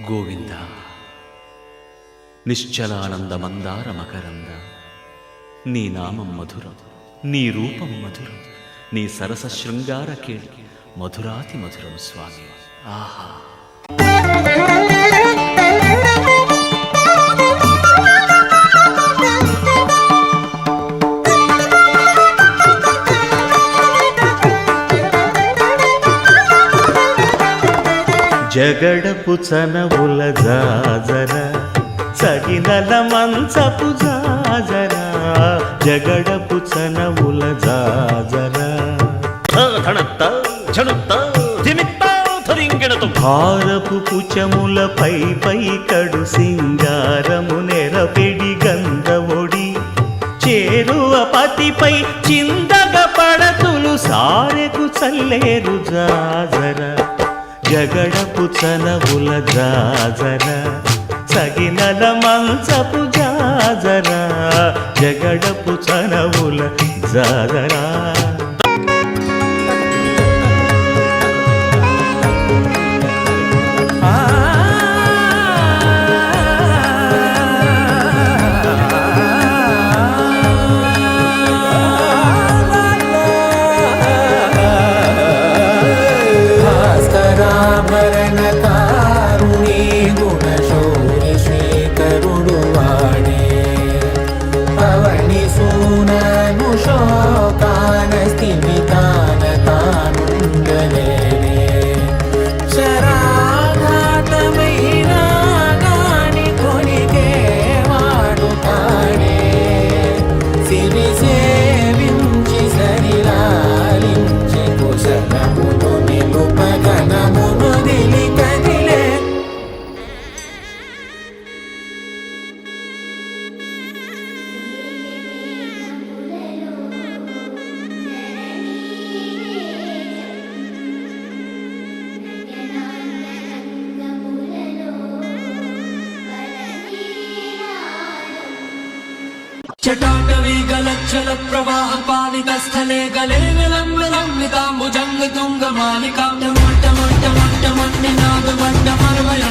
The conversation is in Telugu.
గోవింద నిశ్చలానంద మందార మకరంద నీ నామం మధురం, నీ రూపం మధురం, నీ సరస శృంగార కేళి మధురాతి మధురం స్వామి. ఆహా జగడపు చనవుల జాజర సగినల మంచపు జాజర, జగడపు చనవుల జాజర భారపు కుచముల పై పై కడు సింగారము నెరపెడి గంధవొడి చేరువ పతిపై చిందగ పడతులు సారెకు చల్లేరు జాజర, జగడపు చనవుల జాజర సగినల మంచపు జాజర, జగడపు చనవుల జాజర. चटाटवी गलच्छल प्रवाह पावित स्थले गले विलम्ब लम्बिताम्बुजंग तुंग मालिका टमट्ट मट्ट मट्ट मट्ट नाद मट्ट मर्वय